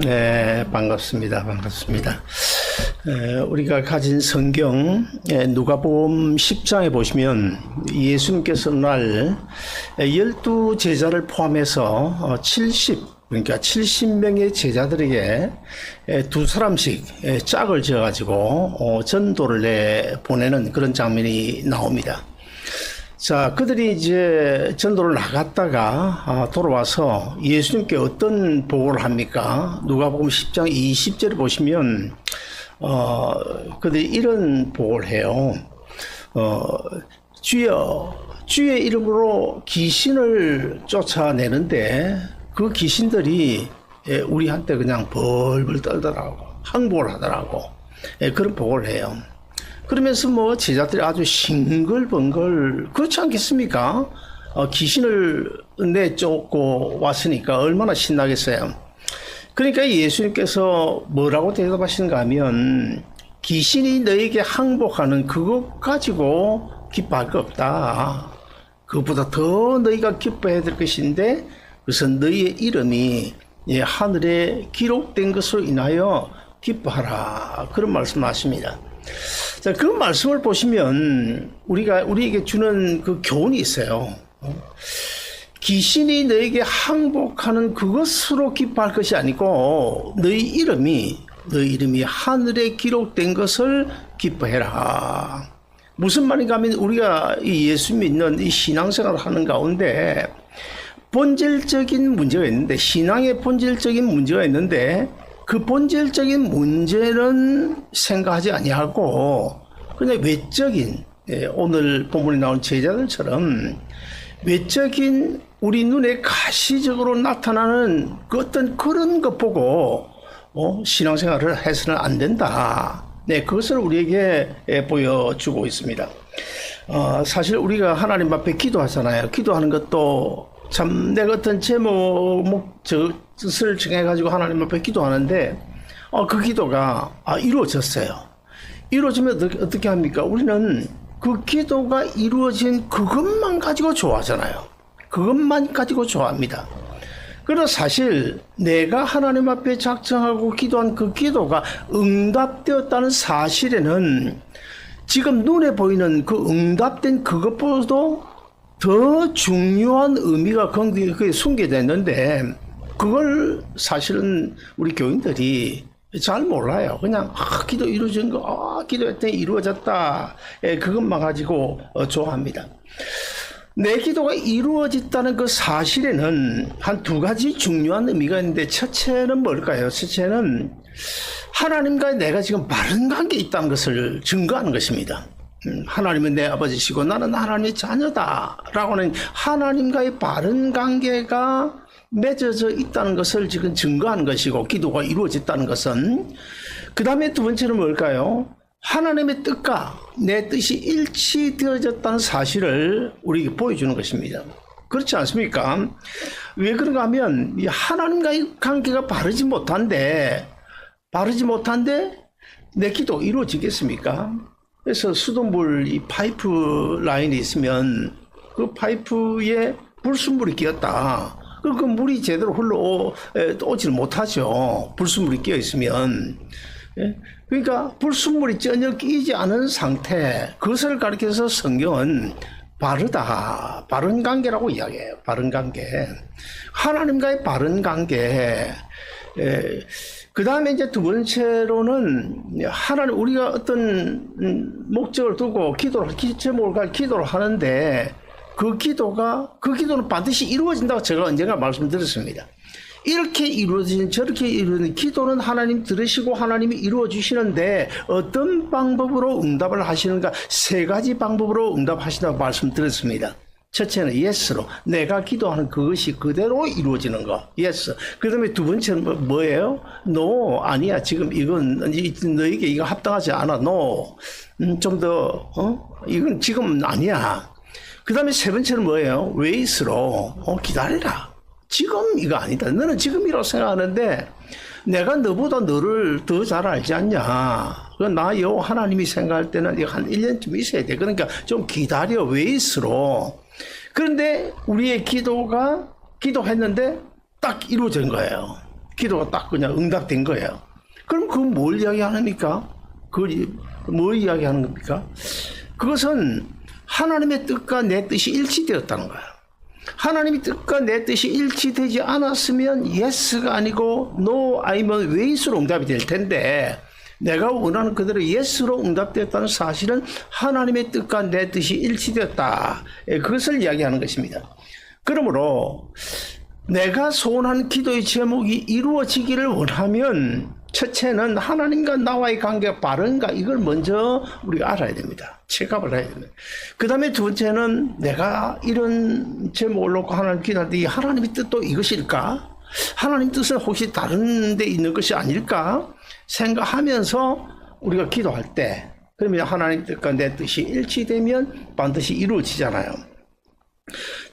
네, 반갑습니다. 우리가 가진 성경 누가복음 10장에 보시면 예수님께서 날 12제자를 포함해서 70명의 제자들에게 두 사람씩 짝을 지어가지고 전도를 보내는 그런 장면이 나옵니다. 자, 그들이 이제 전도를 나갔다가 돌아와서 예수님께 어떤 보고를 합니까? 누가복음 10장 20절을 보시면 그들이 이런 보고를 해요. 주의 이름으로 귀신을 쫓아내는데 그 귀신들이 우리한테 그냥 벌벌 떨더라고, 항복을 하더라고. 그런 보고를 해요. 그러면서 뭐 제자들이 아주 싱글벙글, 그렇지 않겠습니까? 귀신을 내쫓고 왔으니까 얼마나 신나겠어요. 그러니까 예수님께서 뭐라고 대답하시는가 하면, 귀신이 너에게 항복하는 그것 가지고 기뻐할 거 없다. 그것보다 더 너희가 기뻐해야 될 것인데, 그것은 너희의 이름이 하늘에 기록된 것으로 인하여 기뻐하라. 그런 말씀을 하십니다. 자, 그 말씀을 보시면 우리에게 주는 그 교훈이 있어요. 귀신이 너에게 항복하는 그것으로 기뻐할 것이 아니고 너희 이름이 하늘에 기록된 것을 기뻐해라. 무슨 말인가 하면 우리가 이 예수 믿는 이 신앙생활을 하는 가운데 본질적인 문제가 있는데, 신앙의 본질적인 문제가 있는데, 그 본질적인 문제는 생각하지 아니하고 그냥 외적인, 오늘 본문에 나온 제자들처럼 외적인 우리 눈에 가시적으로 나타나는 그 어떤 그런 것 보고 신앙생활을 해서는 안 된다. 네, 그것을 우리에게 보여주고 있습니다. 사실 우리가 하나님 앞에 기도하잖아요. 기도하는 것도 참 내가 어떤 뜻을 정해가지고 하나님 앞에 기도하는데 그 기도가 이루어졌어요. 이루어지면 어떻게 합니까? 우리는 그 기도가 이루어진 그것만 가지고 좋아하잖아요. 그것만 가지고 좋아합니다. 그러나 사실 내가 하나님 앞에 작정하고 기도한 그 기도가 응답되었다는 사실에는 지금 눈에 보이는 그 응답된 그것보다도 더 중요한 의미가 거기에 숨겨져 있는데, 그걸 사실은 우리 교인들이 잘 몰라요. 그냥 기도 이루어진 거, 기도했더니 이루어졌다, 그것만 가지고 좋아합니다. 내 기도가 이루어졌다는 그 사실에는 한 두 가지 중요한 의미가 있는데, 첫째는 뭘까요? 첫째는 하나님과 내가 지금 바른 관계에 있다는 것을 증거하는 것입니다. 하나님은 내 아버지시고 나는 하나님의 자녀다 라고 하는 하나님과의 바른 관계가 맺어져 있다는 것을 지금 증거하는 것이고, 기도가 이루어졌다는 것은. 그 다음에 두 번째는 뭘까요? 하나님의 뜻과 내 뜻이 일치되어졌다는 사실을 우리에게 보여주는 것입니다. 그렇지 않습니까? 왜 그런가 하면 하나님과의 관계가 바르지 못한데 내 기도 이루어지겠습니까? 그래서 수돗물 이 파이프 라인이 있으면 그 파이프에 불순물이 끼었다. 그 물이 제대로 흘러오지를 못하죠. 불순물이 끼어 있으면. 그러니까 불순물이 전혀 끼지 않은 상태, 그것을 가리켜서 성경은 바르다, 바른 관계라고 이야기해요. 바른 관계. 하나님과의 바른 관계. 그 다음에 이제 두 번째로는 우리가 어떤 목적을 두고 기도를 하는데 그 기도는 반드시 이루어진다고 제가 언젠가 말씀드렸습니다. 이렇게 이루어진, 저렇게 이루어진 기도는 하나님 들으시고 하나님이 이루어 주시는데 어떤 방법으로 응답을 하시는가? 세 가지 방법으로 응답하신다고 말씀드렸습니다. 첫째는 예스로, 내가 기도하는 그것이 그대로 이루어지는 거, 예스. 그 다음에 두 번째는 뭐예요? 노, 아니야, 지금 이건 너에게 이거 합당하지 않아, 노. 좀 더 이건 지금 아니야. 그 다음에 세 번째는 뭐예요? 웨이스로, 기다려라. 지금 이거 아니다. 너는 지금이라고 생각하는데 내가 너보다 너를 더 잘 알지 않냐. 나 하나님이 생각할 때는 이거 한 1년쯤 있어야 돼. 그러니까 좀 기다려, 웨이스로. 그런데 우리의 기도했는데 딱 이루어진 거예요. 기도가 딱 그냥 응답된 거예요. 그럼 그건 뭘 이야기하니까? 뭘 이야기하는 겁니까? 그것은 하나님의 뜻과 내 뜻이 일치되었다는 거예요. 하나님의 뜻과 내 뜻이 일치되지 않았으면 yes가 아니고 no 아니면 way로 응답이 될 텐데, 내가 원하는 그대로 yes로 응답되었다는 사실은 하나님의 뜻과 내 뜻이 일치되었다. 그것을 이야기하는 것입니다. 그러므로 내가 소원하는 기도의 제목이 이루어지기를 원하면 첫째는 하나님과 나와의 관계가 바른가, 이걸 먼저 우리가 알아야 됩니다. 체크업을 해야 됩니다. 그 다음에 두 번째는 내가 이런 제목을 놓고 하나님 기도하는데 이 하나님의 뜻도 이것일까? 하나님 뜻은 혹시 다른 데 있는 것이 아닐까? 생각하면서 우리가 기도할 때, 그러면 하나님 뜻과 내 뜻이 일치되면 반드시 이루어지잖아요.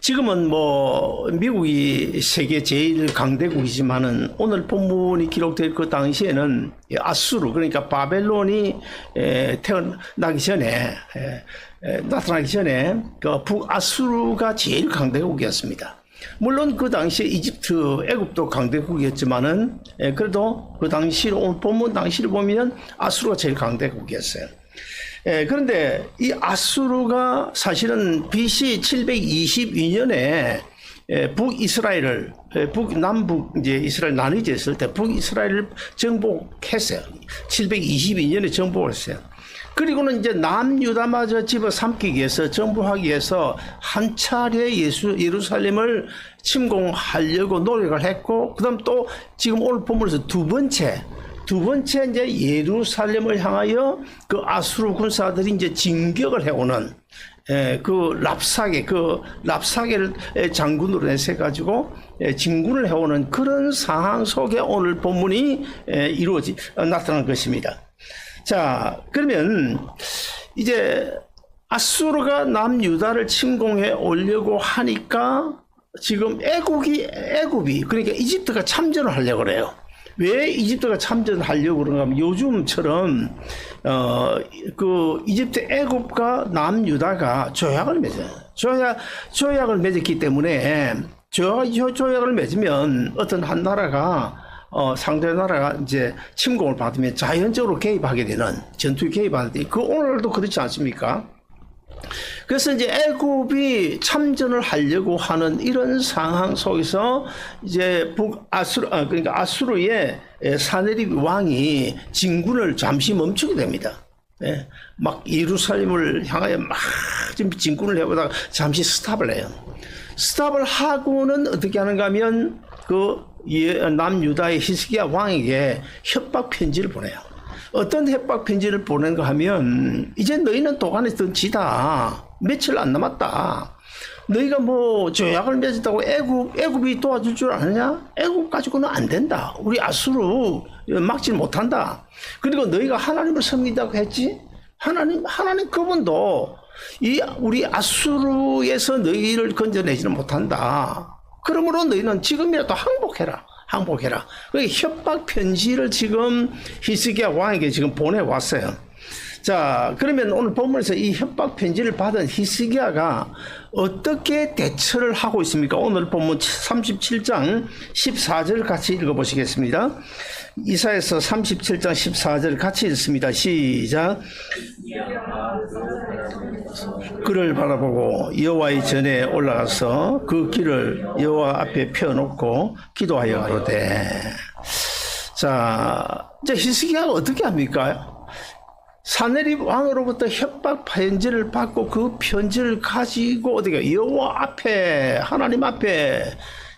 지금은 뭐 미국이 세계 제일 강대국이지만은 오늘 본문이 기록될 그 당시에는 아수르, 그러니까 바벨론이 태어나기 전에 나타나기 전에 그 북아수르가 제일 강대국이었습니다. 물론 그 당시에 이집트, 애굽도 강대국이었지만은 그래도 그 당시로 오늘 본문 당시를 보면 아수르가 제일 강대국이었어요. 그런데 이 아수르가 사실은 BC 722년에 북이스라엘을, 남북 이제 이스라엘 나뉘어져 있을 때 북이스라엘을 정복했어요. 722년에 정복을 했어요. 그리고는 이제 남유다마저 집어삼키기 위해서, 정복하기 위해서 한 차례 예루살렘을 침공하려고 노력을 했고, 그 다음 또 지금 오늘 본문에서 두 번째 이제 예루살렘을 향하여 그 아수르 군사들이 이제 진격을 해오는 그 랍사게를 장군으로 내세가지고 진군을 해오는 그런 상황 속에 오늘 본문이 나타난 것입니다. 자, 그러면 이제 아수르가 남유다를 침공해 오려고 하니까 지금 애굽이 그러니까 이집트가 참전을 하려고 그래요. 왜 이집트가 참전하려고 그런가 하면 요즘처럼 그 이집트, 애굽과 남유다가 조약을 맺어요. 조약을 맺었기 때문에 조약을 맺으면 어떤 한 나라가 상대 나라가 이제 침공을 받으면 자연적으로 개입하게 되는, 전투에 개입하는데, 그 오늘도 그렇지 않습니까? 그래서 이제 애굽이 참전을 하려고 하는 이런 상황 속에서 이제 그러니까 아수르의 사네립 왕이 진군을 잠시 멈추게 됩니다. 막 예루살렘을 향하여 막 진군을 해보다가 잠시 스탑을 해요. 스탑을 하고는 어떻게 하는가 하면 그 남유다의 히스기야 왕에게 협박 편지를 보내요. 어떤 협박 편지를 보낸가 하면, 이제 너희는 도간에 든 지다. 며칠 안 남았다. 너희가 뭐 조약을 맺었다고 애굽이 도와줄 줄 아느냐? 애굽 가지고는 안 된다. 우리 아수르 막지 못한다. 그리고 너희가 하나님을 섬긴다고 했지? 하나님 그분도 우리 아수르에서 너희를 건져내지는 못한다. 그러므로 너희는 지금이라도 항복해라. 그 협박 편지를 지금 히스기야 왕에게 지금 보내왔어요. 자, 그러면 오늘 본문에서 이 협박 편지를 받은 히스기야가 어떻게 대처를 하고 있습니까? 오늘 본문 37장 14절 같이 읽어보시겠습니다. 이사야서 37장 14절 같이 읽습니다. 시작. 그를 바라보고 여호와의 전에 올라가서 그 길을 여호와 앞에 펴놓고 기도하여 가로되. 자, 이제 히스기야가 어떻게 합니까? 사네립 왕으로부터 협박 편지를 받고 그 편지를 가지고 어디가 여호와 앞에, 하나님 앞에,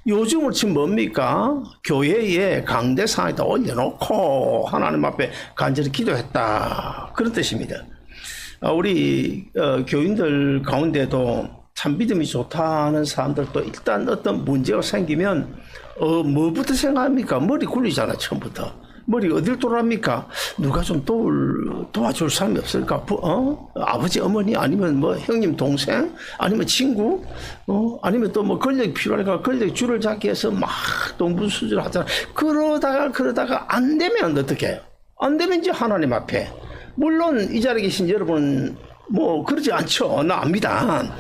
요즘은 지금 뭡니까? 교회에 강대 상에다 올려놓고 하나님 앞에 간절히 기도했다, 그런 뜻입니다. 우리 교인들 가운데도 참 믿음이 좋다는 사람들도 일단 어떤 문제가 생기면 뭐부터 생각합니까? 머리 굴리잖아. 처음부터 머리 어딜 돌아갑니까? 누가 좀 도와줄 사람이 없을까? 아버지, 어머니, 아니면 뭐 형님, 동생, 아니면 친구, 아니면 또 뭐 권력이 필요하니까 권력 줄을 잡기 위해서 막 동분수질 하잖아. 그러다가 안 되면 어떻게 해요? 안 되면 이제 하나님 앞에, 물론 이 자리에 계신 여러분 뭐 그러지 않죠. 나 압니다.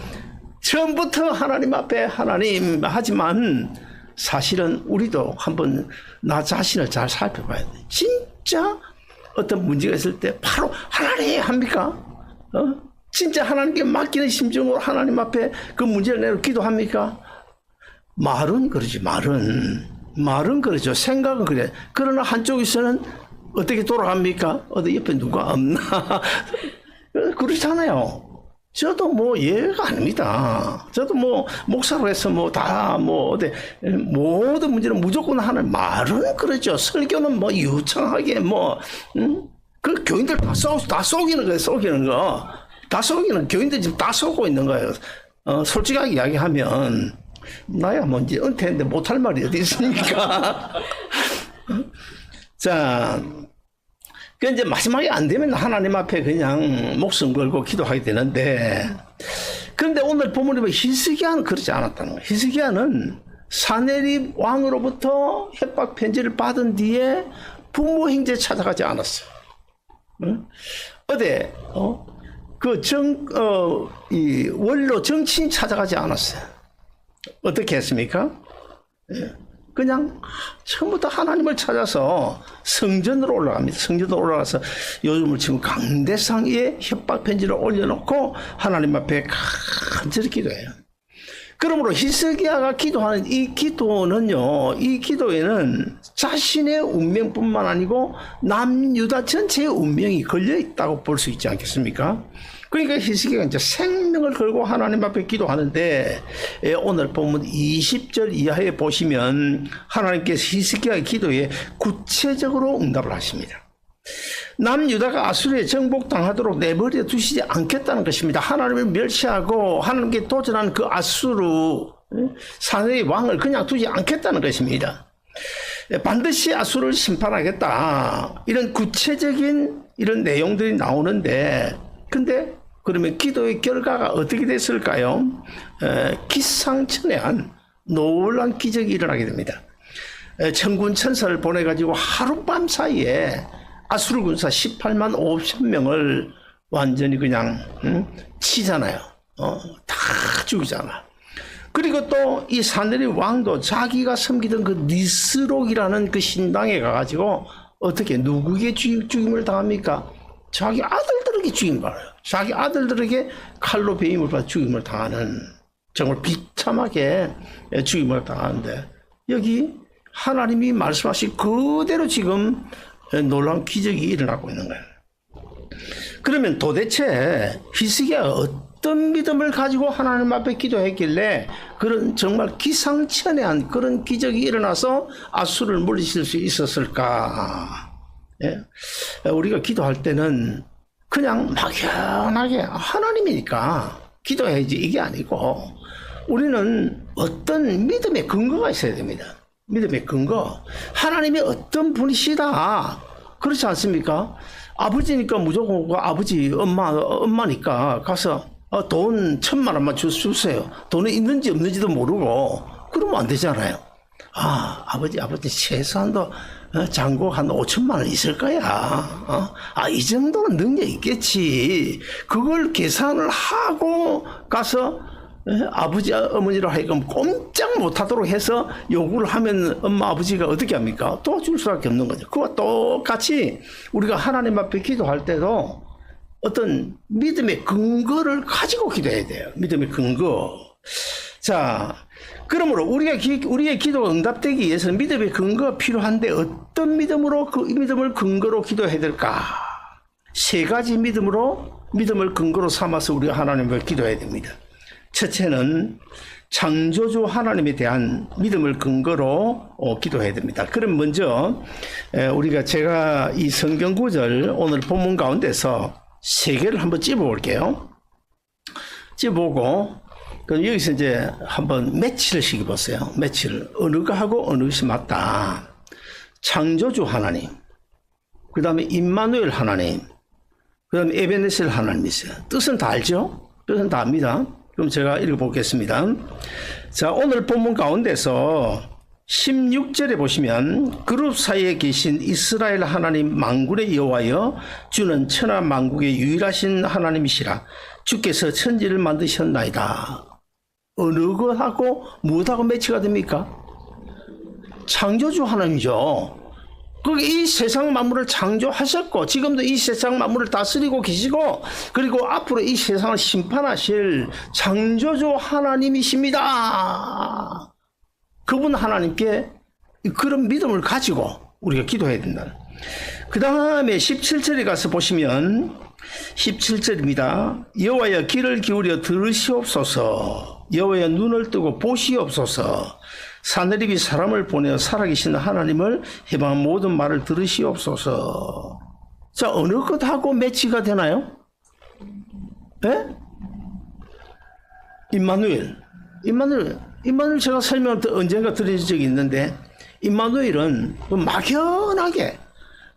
처음부터 하나님 앞에 하나님, 하지만 사실은 우리도 한번 나 자신을 잘 살펴봐야 돼. 진짜 어떤 문제가 있을 때 바로 하나님 합니까? 진짜 하나님께 맡기는 심정으로 하나님 앞에 그 문제를 내려 기도합니까? 말은 그러지, 말은 그러죠. 생각은 그래. 그러나 한쪽에서는 어떻게 돌아갑니까? 어디 옆에 누가 없나? 그렇잖아요. 저도 뭐 예외가 아닙니다. 저도 뭐 목사로 해서 뭐 다 뭐 어디 모든 문제는 무조건 하는 말은 그러죠. 설교는 뭐 유창하게 뭐 그 교인들 다 속이는 거예요. 속이는 거. 다 속이는 교인들 지금 다 속고 있는 거예요. 솔직하게 이야기하면 나야 뭐 이제 은퇴했는데 못할 말이 어디 있습니까? 자. 그 이제 마지막에 안 되면 하나님 앞에 그냥 목숨 걸고 기도하게 되는데, 그런데 오늘 본문에 보면 히스기야는 그렇지 않았다는 거예요. 히스기야는 사네립 왕으로부터 협박 편지를 받은 뒤에 부모 형제 찾아가지 않았어요. 어디 이 원로 정치인 찾아가지 않았어요. 어떻게 했습니까? 그냥 처음부터 하나님을 찾아서 성전으로 올라갑니다. 성전으로 올라가서 요즘을 지금 강대상에 협박 편지를 올려놓고 하나님 앞에 간절히 기도해요. 그러므로 히스기야가 기도하는 이 기도는요, 이 기도에는 자신의 운명뿐만 아니고 남유다 전체의 운명이 걸려 있다고 볼 수 있지 않겠습니까? 그러니까 히스기야가 이제 생명을 걸고 하나님 앞에 기도하는데, 오늘 본문 20절 이하에 보시면 하나님께서 히스기야의 기도에 구체적으로 응답을 하십니다. 남유다가 아수르에 정복당하도록 내버려 두시지 않겠다는 것입니다. 하나님을 멸시하고 하나님께 도전하는 그 아수르 사내의 왕을 그냥 두지 않겠다는 것입니다. 반드시 아수르를 심판하겠다, 이런 구체적인 이런 내용들이 나오는데, 근데 그러면 기도의 결과가 어떻게 됐을까요? 기상천외한 놀라운 기적이 일어나게 됩니다. 천군 천사를 보내가지고 하룻밤 사이에 아수르 군사 18만 5천 명을 완전히 그냥 치잖아요. 다 죽이잖아. 그리고 또 이 사네립 왕도 자기가 섬기던 그 니스록이라는 그 신당에 가가지고 어떻게 누구에게 죽임을 당합니까? 자기 아들들에게 죽임을 받아요. 자기 아들들에게 칼로 베임을 받아 죽임을 당하는, 정말 비참하게 죽임을 당하는데, 여기 하나님이 말씀하신 그대로 지금 놀라운 기적이 일어나고 있는 거예요. 그러면 도대체 히스기야가 어떤 믿음을 가지고 하나님 앞에 기도했길래 그런 정말 기상천외한 그런 기적이 일어나서 아수르를 물리칠 수 있었을까? 예? 우리가 기도할 때는 그냥 막연하게 하나님이니까 기도해야지 이게 아니고, 우리는 어떤 믿음의 근거가 있어야 됩니다. 믿음의 근거. 하나님이 어떤 분이시다. 그렇지 않습니까? 아버지니까 무조건 아버지, 엄마니까 가서 돈 1,000만 원만 주세요. 돈이 있는지 없는지도 모르고 그러면 안 되잖아요. 아버지 최소한도 잔고 한 5천만 원 있을 거야. 이 정도는 능력 있겠지. 그걸 계산을 하고 가서 아버지 어머니로 하여금 꼼짝 못하도록 해서 요구를 하면 엄마 아버지가 어떻게 합니까? 도와줄 수밖에 없는 거죠. 그와 똑같이 우리가 하나님 앞에 기도할 때도 어떤 믿음의 근거를 가지고 기도해야 돼요. 믿음의 근거. 자, 그러므로 우리의 기도가 응답되기 위해서는 믿음의 근거가 필요한데, 어떤 믿음으로 그 믿음을 근거로 기도해야 될까? 3가지 믿음을 근거로 삼아서 우리가 하나님 앞에 기도해야 됩니다. 첫째는 창조주 하나님에 대한 믿음을 근거로 기도해야 됩니다. 그럼 먼저 제가 이 성경 구절 오늘 본문 가운데서 3개를 한번 찝어볼게요. 찝어보고 그럼 여기서 이제 한번 매치를 시켜보세요. 매치를 어느가 하고 어느 것이 맞다. 창조주 하나님, 그 다음에 임마누엘 하나님, 그 다음에 에베네셀 하나님이 있어요. 뜻은 다 알죠? 뜻은 다 압니다. 그럼 제가 읽어보겠습니다. 자, 오늘 본문 가운데서 16절에 보시면 그룹 사이에 계신 이스라엘 하나님 만군의 여호와여, 주는 천하 만국의 유일하신 하나님이시라. 주께서 천지를 만드셨나이다. 어느 것하고 무엇하고 매치가 됩니까? 창조주 하나님이죠. 이 세상 만물을 창조하셨고 지금도 이 세상 만물을 다스리고 계시고 그리고 앞으로 이 세상을 심판하실 창조주 하나님이십니다. 그분 하나님께 그런 믿음을 가지고 우리가 기도해야 된다. 그 다음에 17절에 가서 보시면 17절입니다. 여호와여 귀를 기울여 들으시옵소서. 여호와여 눈을 뜨고 보시옵소서. 사내립이 사람을 보내어 살아계신 하나님을 해방한 모든 말을 들으시옵소서. 자, 어느 것하고 매치가 되나요? 예? 임마누엘 제가 설명을 언젠가 드린 적이 있는데 임마누엘은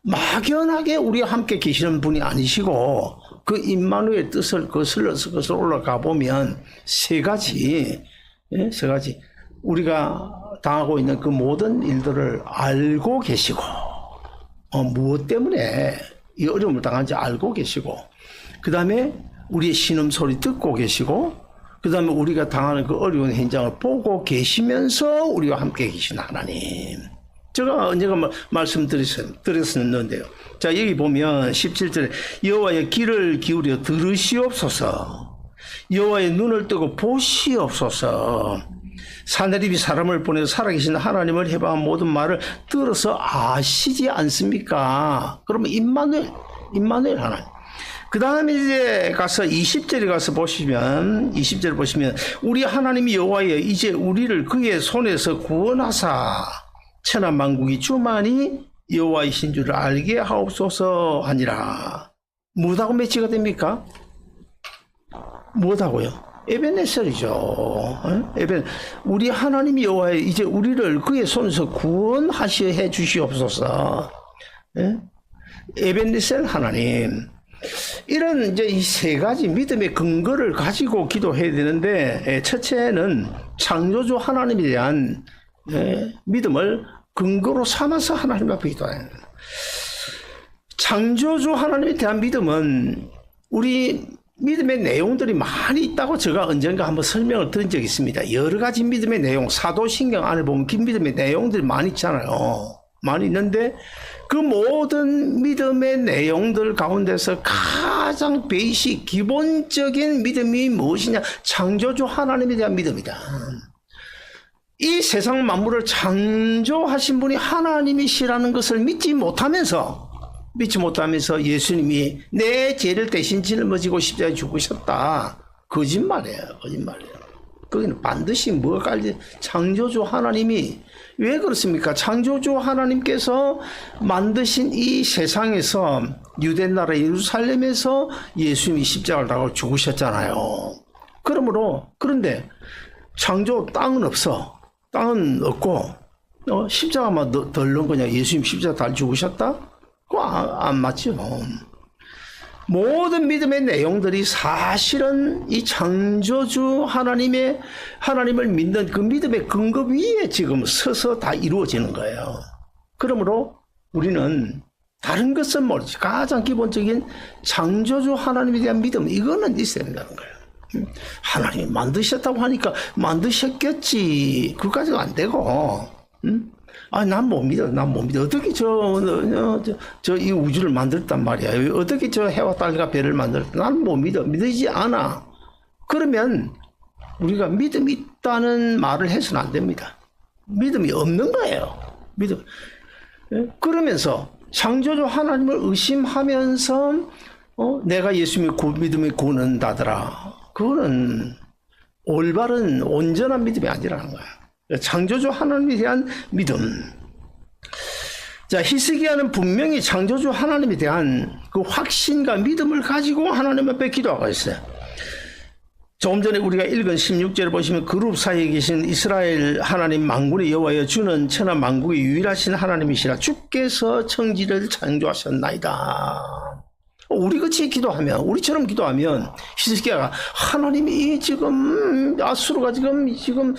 막연하게 우리와 함께 계시는 분이 아니시고 그 임마누엘 뜻을 거슬러서 올라가 보면 세 가지 우리가 당하고 있는 그 모든 일들을 알고 계시고 무엇 때문에 이 어려움을 당한지 알고 계시고 그 다음에 우리의 신음소리 듣고 계시고 그 다음에 우리가 당하는 그 어려운 현장을 보고 계시면서 우리와 함께 계신 하나님. 제가 언젠가 말씀드렸었는데요. 자, 여기 보면 17절에 여호와의 귀를 기울여 들으시옵소서. 여호와의 눈을 뜨고 보시옵소서. 사내립이 사람을 보내서 살아계신 하나님을 해방한 모든 말을 들어서 아시지 않습니까? 그러면 임마누엘 하나님. 그 다음에 이제 가서 20절에 가서 보시면 우리 하나님이 여호와여 이제 우리를 그의 손에서 구원하사 천하 만국이 주만이 여호와이신 줄을 알게 하옵소서 하니라. 무엇하고 매치가 됩니까? 무엇하고요? 에벤네셀이죠. 우리 하나님이 여호와여 이제 우리를 그의 손에서 구원하셔 해 주시옵소서. 에벤네셀 하나님. 이런 이제 이 세 가지 믿음의 근거를 가지고 기도해야 되는데 첫째는 창조주 하나님에 대한 믿음을 근거로 삼아서 하나님 앞에 기도해야 합니다. 창조주 하나님에 대한 믿음은 우리 믿음의 내용들이 많이 있다고 제가 언젠가 한번 설명을 드린 적이 있습니다. 여러 가지 믿음의 내용, 사도신경 안에 보면 긴 믿음의 내용들이 많이 있잖아요. 많이 있는데 그 모든 믿음의 내용들 가운데서 가장 베이식, 기본적인 믿음이 무엇이냐? 창조주 하나님에 대한 믿음이다. 이 세상 만물을 창조하신 분이 하나님이시라는 것을 믿지 못하면서 예수님이 내 죄를 대신 짊어지고 십자가에 죽으셨다. 거짓말이에요. 거기는 반드시 뭐가 깔려? 창조주 하나님이 왜 그렇습니까? 창조주 하나님께서 만드신 이 세상에서 유대 나라 예루살렘에서 예수님이 십자가를 달고 죽으셨잖아요. 그런데 창조 땅은 없어. 땅은 없고 십자가만 덜는 거냐? 예수님 십자가 달 죽으셨다? 그거 안 맞죠. 모든 믿음의 내용들이 사실은 이 창조주 하나님을 믿는 그 믿음의 근거 위에 지금 서서 다 이루어지는 거예요. 그러므로 우리는 다른 것은 모르지. 가장 기본적인 창조주 하나님에 대한 믿음, 이거는 있어야 된다는 거예요. 하나님이 만드셨다고 하니까 만드셨겠지. 그까지가 안 되고, 난 못 믿어. 어떻게 이 우주를 만들었단 말이야. 어떻게 저 해와 달과 별을 만들었다. 난 못 믿어. 믿지 않아. 그러면 우리가 믿음이 있다는 말을 해서는 안 됩니다. 믿음이 없는 거예요. 그러면서 창조주 하나님을 의심하면서 내가 예수님의 믿음이 구원한다더라. 그거는 올바른 온전한 믿음이 아니라는 거야. 창조주 하나님에 대한 믿음. 자, 히스기야는 분명히 창조주 하나님에 대한 그 확신과 믿음을 가지고 하나님 앞에 기도하고 있어요. 조금 전에 우리가 읽은 16절을 보시면 그룹 사이에 계신 이스라엘 하나님 만군의 여호와여 주는 천하 만국의 유일하신 하나님이시라. 주께서 천지를 창조하셨나이다. 우리처럼 기도하면 히스기야가 하나님이 지금 아수르가 지금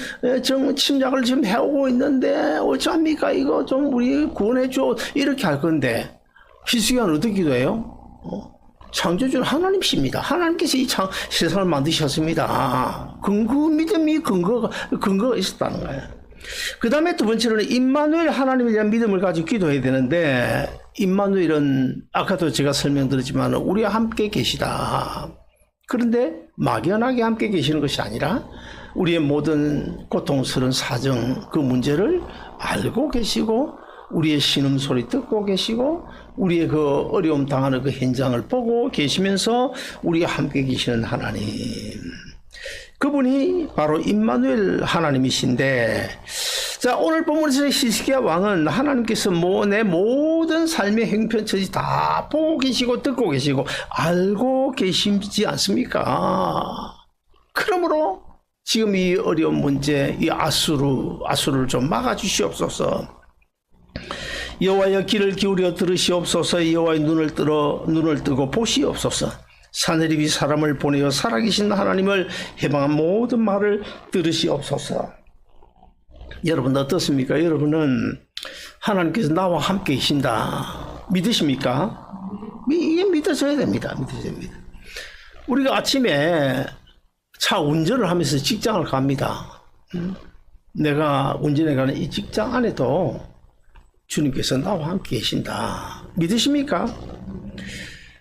침략을 지금 해오고 있는데 어찌합니까? 이거 좀 우리 구원해줘. 이렇게 할 건데 히스기야는 어떻게 기도해요? 창조주는 하나님이십니다. 하나님께서 이 세상을 만드셨습니다. 믿음이 근거가 있었다는 거예요. 그 다음에 두 번째로는 임마누엘 하나님에 대한 믿음을 가지고 기도해야 되는데, 임마누엘은 아까도 제가 설명드렸지만 우리와 함께 계시다. 그런데 막연하게 함께 계시는 것이 아니라 우리의 모든 고통스러운 사정, 그 문제를 알고 계시고, 우리의 신음소리 듣고 계시고, 우리의 그 어려움 당하는 그 현장을 보고 계시면서 우리와 함께 계시는 하나님, 그분이 바로 임마누엘 하나님이신데, 자, 오늘 본문에서 히스기야 왕은 하나님께서 내 모든 삶의 형편처지 다 보고 계시고 듣고 계시고 알고 계시지 않습니까? 그러므로 지금 이 어려운 문제, 이 아수를 좀 막아주시옵소서. 여호와여 귀를 기울여 들으시옵소서. 여호와의 눈을 뜨고 보시옵소서. 사내립이 사람을 보내어 살아계신 하나님을 해방한 모든 말을 들으시옵소서. 여러분 어떻습니까? 여러분은 하나님께서 나와 함께 계신다 믿으십니까? 이게 믿어져야 됩니다. 믿어져야 됩니다. 우리가 아침에 차 운전을 하면서 직장을 갑니다. 내가 운전해 가는 이 직장 안에도 주님께서 나와 함께 계신다 믿으십니까?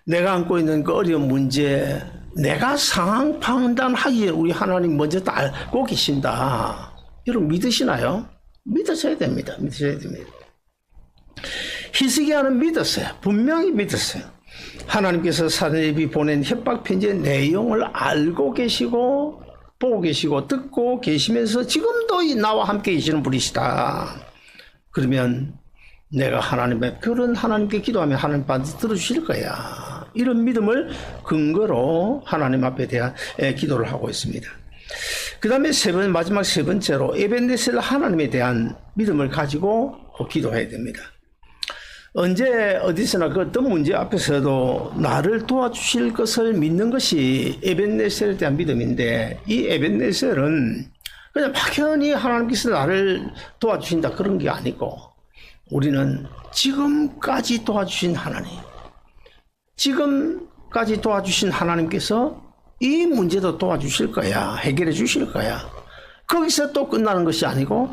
내가 안고 있는 그 어려운 문제, 내가 상황 판단하기에 우리 하나님 먼저 다 알고 계신다. 여러분 믿으시나요? 믿으셔야 됩니다. 믿으셔야 됩니다. 히스기야는 믿었어요. 분명히 믿었어요. 하나님께서 사내립이 보낸 협박 편지의 내용을 알고 계시고 보고 계시고 듣고 계시면서 지금도 나와 함께 계시는 분이시다. 그러면 내가 그런 하나님께 기도하면 하나님 반드시 들어주실 거야. 이런 믿음을 근거로 하나님 앞에 대한 기도를 하고 있습니다. 그 다음에 마지막 세 번째로 에벤네셀 하나님에 대한 믿음을 가지고 기도해야 됩니다. 언제 어디서나 그 어떤 문제 앞에서도 나를 도와주실 것을 믿는 것이 에벤네셀에 대한 믿음인데, 이 에벤네셀은 그냥 막연히 하나님께서 나를 도와주신다 그런 게 아니고, 우리는 지금까지 도와주신 하나님께서 이 문제도 도와주실 거야. 해결해 주실 거야. 거기서 또 끝나는 것이 아니고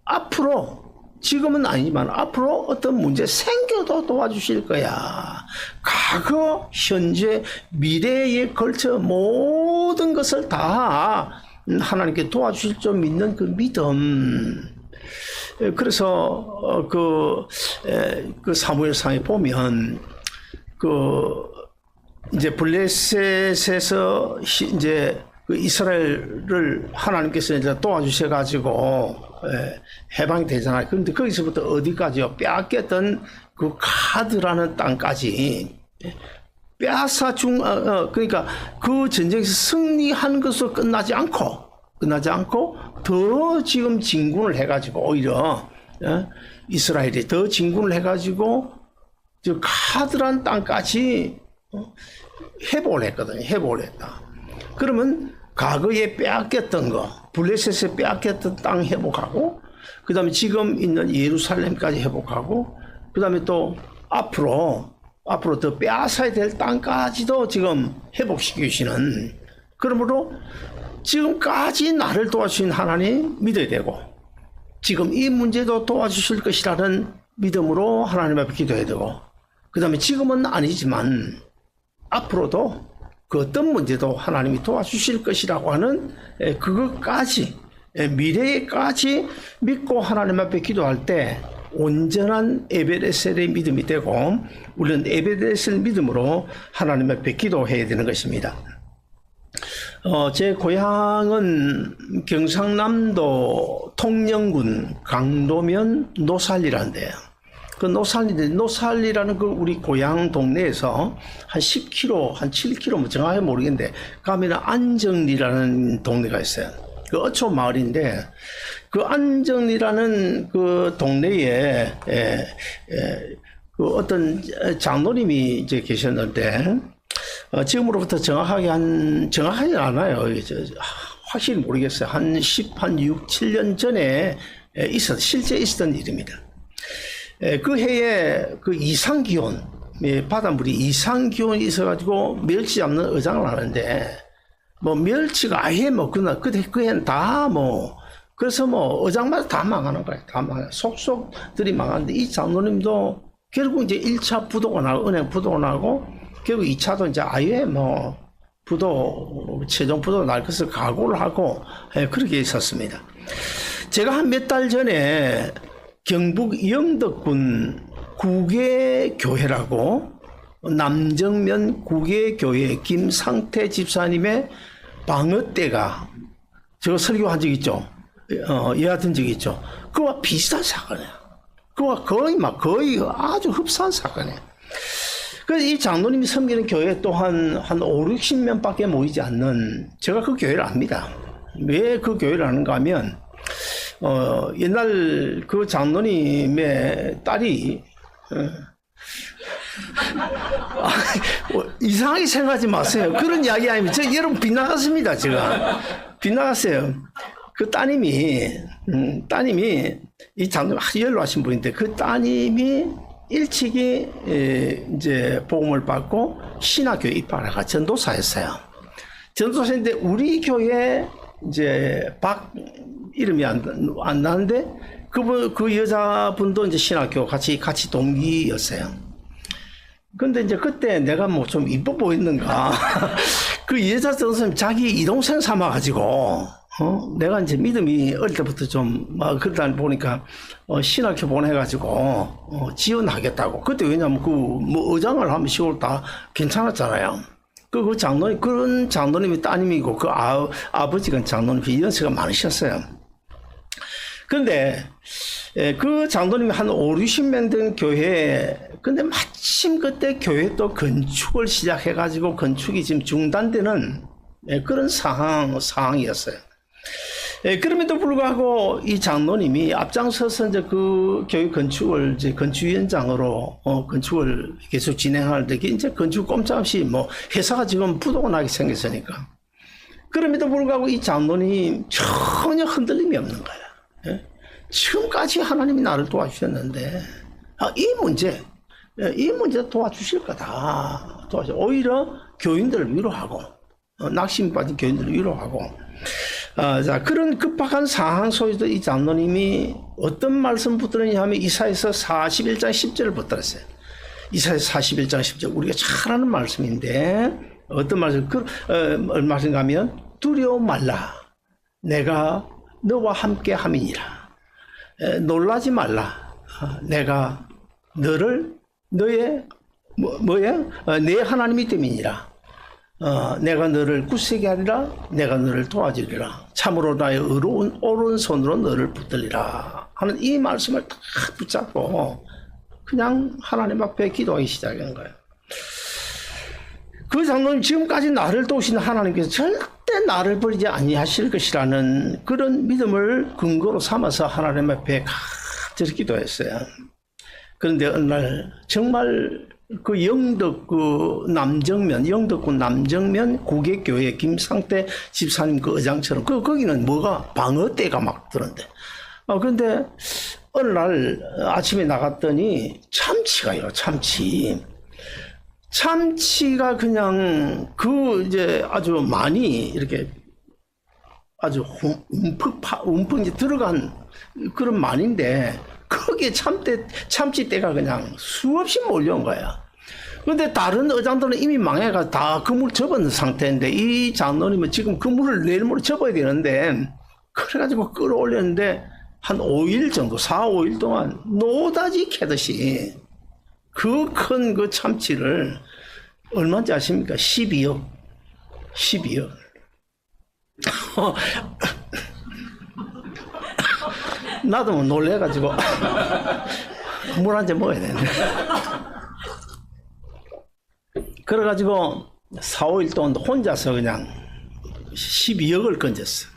앞으로, 지금은 아니지만 앞으로 어떤 문제 생겨도 도와주실 거야. 과거, 현재, 미래에 걸쳐 모든 것을 다 하나님께 도와주실 줄 믿는 그 믿음. 그래서 그 사무엘상에 보면 이제 블레셋에서 이제 그 이스라엘을 하나님께서 이제 도와주셔 가지고 해방이 되잖아요. 그런데 거기서부터 어디까지요? 빼앗겼던 그 가드라는 땅까지 빼앗아 그러니까 그 전쟁에서 승리한 것으로 끝나지 않고 더 지금 진군을 해가지고, 오히려 이스라엘이 더 진군을 해가지고 저 가드란 땅까지 회복을 했거든요. 회복을 했다. 그러면 과거에 빼앗겼던 거, 블레셋에 빼앗겼던 땅 회복하고, 그 다음에 지금 있는 예루살렘까지 회복하고, 그 다음에 또 앞으로 더 빼앗아야 될 땅까지도 지금 회복시키시는, 그러므로 지금까지 나를 도와주신 하나님 믿어야 되고, 지금 이 문제도 도와주실 것이라는 믿음으로 하나님 앞에 기도해야 되고, 그 다음에 지금은 아니지만 앞으로도 그 어떤 문제도 하나님이 도와주실 것이라고 하는 그것까지, 미래에까지 믿고 하나님 앞에 기도할 때 온전한 에베네셀의 믿음이 되고, 우리는 에베네셀 믿음으로 하나님 앞에 기도해야 되는 것입니다. 제 고향은 경상남도 통영군 강도면 노살리라는 데요. 그 노살리라는 그 우리 고향 동네에서 한 10km, 한 7km, 뭐 정확히 모르겠는데, 가면 안정리라는 동네가 있어요. 그 어초 마을인데, 그 안정리라는 그 동네에, 그 어떤 장로님이 이제 계셨는데, 지금으로부터 정확하지 않아요. 확실히 모르겠어요. 한 6, 7년 전에 실제 있었던 일입니다. 그 해에 그 이상기온, 바닷물이 이상기온이 있어가지고 멸치 잡는 어장을 하는데, 뭐 멸치가 아예 그 해는 다 그래서 뭐 의장마다 다 망하는 거예요. 다 망해. 속속들이 망하는데 이 장로님도 결국 이제 1차 부도가 나고 은행 부도가 나고 결국 2차도 이제 아예 뭐 부도 최종 부도 날 것을 각오를 하고 그렇게 있었습니다. 제가 한 몇 달 전에 경북 영덕군 구계교회라고 남정면 구계교회 김상태 집사님의 방어대가 제가 설교한 적 있죠. 예하던 적이 있죠. 그와 비슷한 사건이에요. 그와 거의 아주 흡사한 사건이에요. 그래서 이 장로님이 섬기는 교회 또한 한 5, 60명밖에 모이지 않는 제가 그 교회를 압니다. 왜 그 교회를 아는가 하면 옛날 그 장로님의 딸이 이상하게 생각하지 마세요. 그런 이야기 아니면 여러분 빗나갔습니다. 제가 빗나갔어요. 그 따님이 이 장로님 아주 연로하신 분인데 그 따님이 일찍이 이제 복음을 받고 신학교에 입학하다가 전도사였어요. 전도사인데 우리 교회 이제 박 이름이 안 나는데 그 여자분도 이제 신학교 같이 동기였어요. 근데 이제 그때 내가 뭐 좀 이뻐 보였는가. 그 여자 전도사님 자기 이동생 삼아가지고, 내가 이제 믿음이 어릴 때부터 좀, 그러다 보니까, 신학교 보내가지고, 지원하겠다고. 그때 왜냐면 뭐 의장을 하면 시골 다 괜찮았잖아요. 그 장로님, 그런 장로님이 따님이고, 그 아버지가 장로님, 연세가 많으셨어요. 근데 그 장로님이 한 5, 60명 된 교회에 근데 마침 그때 교회 또 건축을 시작해가지고 건축이 지금 중단되는 그런 상황이었어요. 그럼에도 불구하고 이 장로님이 앞장서서 이제 그 교회 건축을 이제 건축위원장으로 건축을 계속 진행하는데 이제 건축 꼼짝없이 뭐 회사가 지금 부도가 나게 생겼으니까 그럼에도 불구하고 이 장로님 전혀 흔들림이 없는 거예요. 지금까지 하나님이 나를 도와주셨는데 이 문제 도와주실 거다. 오히려 교인들을 위로하고 낙심 빠진 교인들을 위로하고 자 그런 급박한 상황 속에서 이 장로님이 어떤 말씀 붙들었냐 하면 이사야서 41장 10절을 붙들었어요. 이사야서 41장 10절 우리가 잘 아는 말씀인데 어떤 말씀 말씀인가 하면 두려워 말라 내가 너와 함께 함이니라. 놀라지 말라. 내가 너의 내 하나님이 됨이니라. 내가 너를 굳세게 하리라. 내가 너를 도와주리라. 참으로 나의 의로운 오른손으로 너를 붙들리라. 하는 이 말씀을 다 붙잡고 그냥 하나님 앞에 기도하기 시작한 거예요. 그 장로님 지금까지 나를 도우신 하나님께서 절대 나를 버리지 아니하실 것이라는 그런 믿음을 근거로 삼아서 하나님 앞에 간절히 기도했어요. 그런데 어느 날 정말 그 영덕군 남정면 구계교회 김상태 집사님 그 의장처럼 거기는 뭐가 방어대가 막 들었는데 그런데 어느 날 아침에 나갔더니 참치가요. 참치가 그냥 이제 아주 많이 이렇게 아주 움푹 들어간 그런 만인데 거기에 참치대가 그냥 수없이 몰려온 거야. 그런데 다른 의장들은 이미 망해가 다 그물 접은 상태인데 이 장로님은 지금 그물을 내일 모레 접어야 되는데 그래가지고 끌어올렸는데 한 5일 정도 4, 5일 동안 노다지 캐듯이 그 큰 그 참치를 얼마인지 아십니까? 12억. 나도 뭐 놀래가지고 물 한 잔 먹어야 되는데. 그래가지고 4, 5일 동안 혼자서 그냥 12억을 건졌어.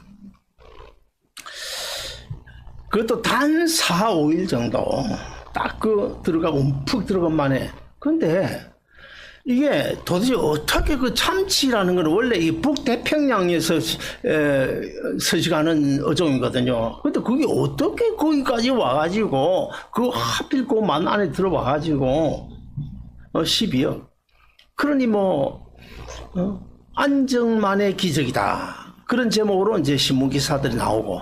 그것도 단 4, 5일 정도 딱 들어가고 움푹 들어간 만에. 근데 이게 도대체 어떻게 그 참치라는 건 원래 이 북태평양에서 서식하는 어종이거든요. 근데 그게 어떻게 거기까지 와가지고 하필 그 만 안에 들어와가지고 12억. 그러니 안정만의 기적이다. 그런 제목으로 이제 신문 기사들이 나오고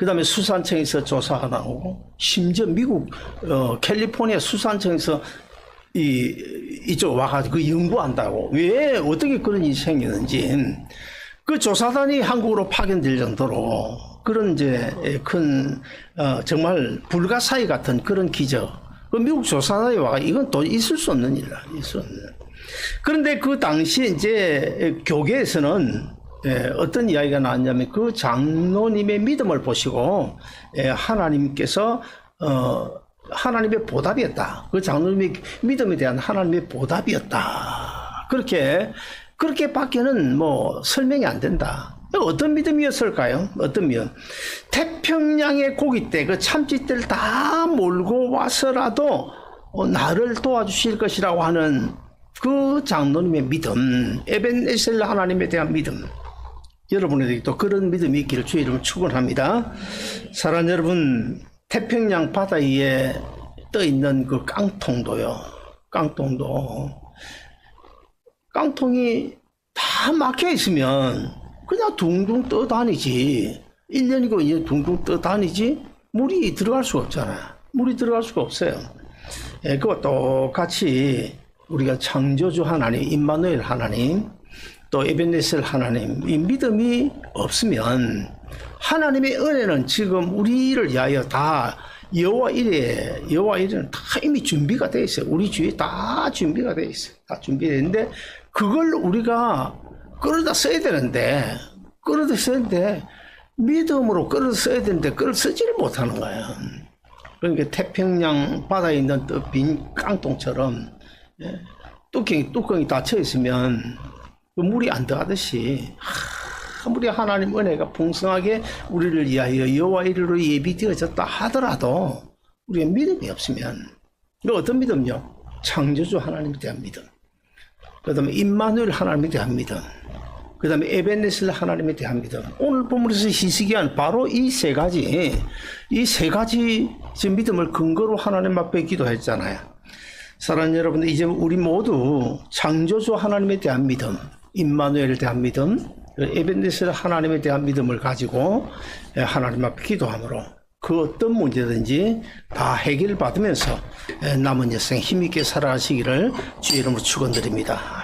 그 다음에 수산청에서 조사가 나오고, 심지어 미국, 캘리포니아 수산청에서 이쪽 와가지고 그 연구한다고. 왜, 어떻게 그런 일이 생기는지. 그 조사단이 한국으로 파견될 정도로 그런 이제 정말 불가사의 같은 그런 기적. 그 미국 조사단이 와가 이건 또 있을 수 없는 일이다. 있을 수 없는. 그런데 그 당시에 이제 교계에서는 어떤 이야기가 나왔냐면 그 장로님의 믿음을 보시고 하나님께서 하나님의 보답이었다. 그 장로님의 믿음에 대한 하나님의 보답이었다. 그렇게 밖에는 뭐 설명이 안 된다. 어떤 믿음이었을까요? 어떤 믿음? 태평양의 고깃대, 그 참치대를 다 몰고 와서라도 나를 도와주실 것이라고 하는 그 장로님의 믿음, 에벤에셀 하나님에 대한 믿음. 여러분에게 또 그런 믿음이 있기를 주의 이름으로 축원합니다. 사랑하는 여러분, 태평양 바다 위에 떠 있는 그 깡통도요. 깡통이 다 막혀 있으면 그냥 둥둥 떠다니지. 1년이고 2년 둥둥 떠다니지. 물이 들어갈 수가 없잖아요. 물이 들어갈 수가 없어요. 그와 똑같이 우리가 창조주 하나님, 임마누엘 하나님, 또 에벤네셀 하나님, 이 믿음이 없으면 하나님의 은혜는 지금 우리를 위하여 다 여호와 이레는 다 이미 준비가 되어 있어요. 우리 주위에 다 준비가 되어 있어요. 다 준비되어 있는데 그걸 우리가 끌어다 써야 되는데 믿음으로 끌어다 써야 되는데 그걸 쓰지를 못하는 거예요. 그러니까 태평양 바다에 있는 빈 깡통처럼 뚜껑이 닫혀 있으면 물이 안 들어가듯이 아무리 하나님 은혜가 풍성하게 우리를 위하여 여호와 이르로 예비되어졌다 하더라도 우리가 믿음이 없으면 어떤 믿음요? 창조주 하나님에 대한 믿음, 그 다음에 임마누엘 하나님에 대한 믿음, 그 다음에 에벤네셀 하나님에 대한 믿음. 오늘 본문에서 희석한 바로 이 세 가지 믿음을 근거로 하나님 앞에 기도했잖아요. 사랑하는 여러분들, 이제 우리 모두 창조주 하나님에 대한 믿음, 임마누엘에 대한 믿음, 에벤네셀 하나님에 대한 믿음을 가지고 하나님 앞에 기도함으로 그 어떤 문제든지 다 해결받으면서 남은 여생 힘있게 살아가시기를 주의 이름으로 축원드립니다.